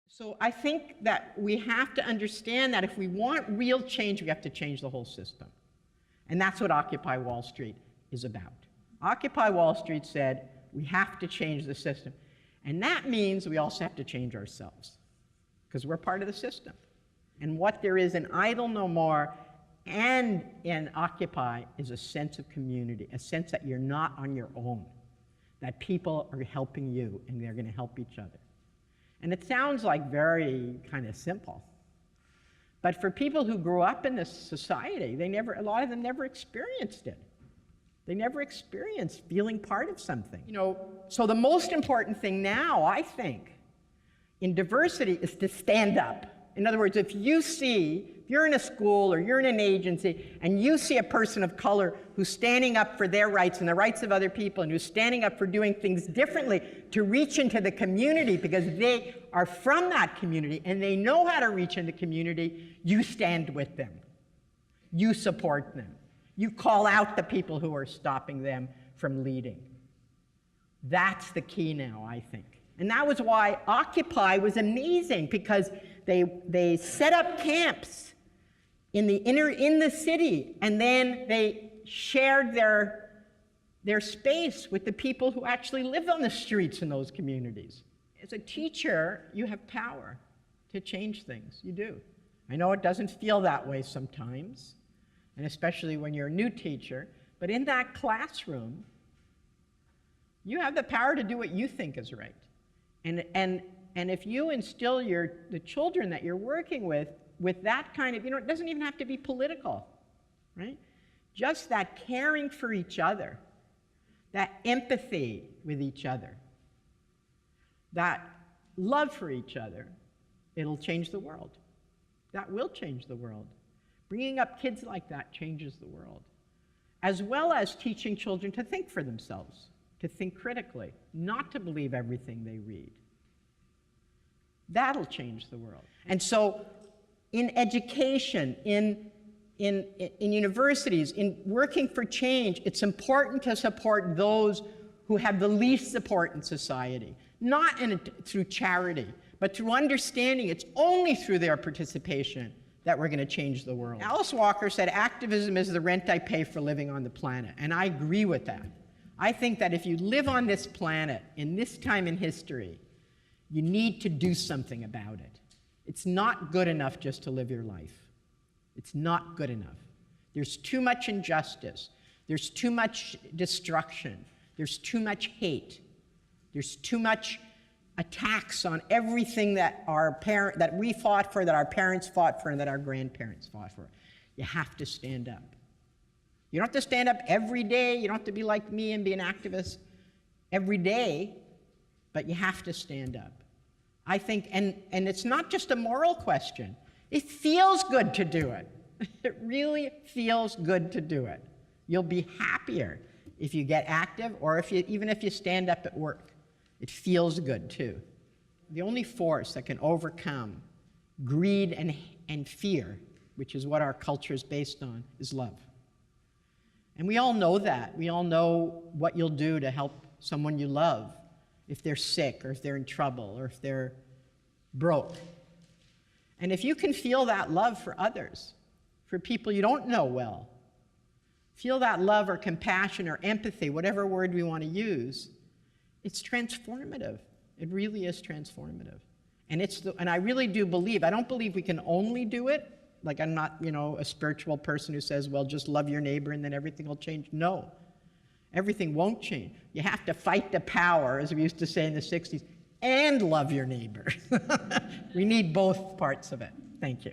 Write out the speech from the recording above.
So I think that we have to understand that if we want real change, we have to change the whole system. And that's what Occupy Wall Street is about. Occupy Wall Street said, we have to change the system. And that means we also have to change ourselves, because we're part of the system. And what there is in Idle No More and in Occupy is a sense of community, a sense that you're not on your own, that people are helping you and they're going to help each other. And it sounds like very kind of simple. But for people who grew up in this society, a lot of them never experienced it. They never experienced feeling part of something. So the most important thing now, I think, in diversity is to stand up. In other words, if you're in a school or you're in an agency and you see a person of color who's standing up for their rights and the rights of other people and who's standing up for doing things differently to reach into the community because they are from that community and they know how to reach into the community, you stand with them. You support them. You call out the people who are stopping them from leading. That's the key now, I think. And that was why Occupy was amazing, because they set up camps in the city, and then they shared their space with the people who actually live on the streets in those communities. As a teacher, you have power to change things. You do. I know it doesn't feel that way sometimes, and especially when you're a new teacher, but in that classroom, you have the power to do what you think is right. And if you instill the children that you're working with that kind of, it doesn't even have to be political, right? Just that caring for each other, that empathy with each other, that love for each other, it'll change the world. That will change the world. Bringing up kids like that changes the world, as well as teaching children to think for themselves, to think critically, not to believe everything they read. That'll change the world. And so in education, in universities, in working for change, it's important to support those who have the least support in society, not through charity, but through understanding it's only through their participation that we're going to change the world. Alice Walker said, activism is the rent I pay for living on the planet, and I agree with that. I think that if you live on this planet in this time in history, you need to do something about it. It's not good enough just to live your life. It's not good enough. There's too much injustice. There's too much destruction. There's too much hate. There's too much attacks on everything that that we fought for, that our parents fought for, and that our grandparents fought for. You have to stand up. You don't have to stand up every day. You don't have to be like me and be an activist every day, but you have to stand up. I think, and it's not just a moral question. It feels good to do it. It really feels good to do it. You'll be happier if you get active, or even if you stand up at work. It feels good too. The only force that can overcome greed and fear, which is what our culture is based on, is love. And we all know that. We all know what you'll do to help someone you love if they're sick, or if they're in trouble, or if they're broke. And if you can feel that love for others, for people you don't know well, feel that love or compassion or empathy, whatever word we want to use, it's transformative. It really is transformative. And I really do believe, I don't believe we can only do it. Like, I'm not, a spiritual person who says, well, just love your neighbor and then everything will change. No, everything won't change. You have to fight the power, as we used to say in the 60s, and love your neighbor. We need both parts of it. Thank you.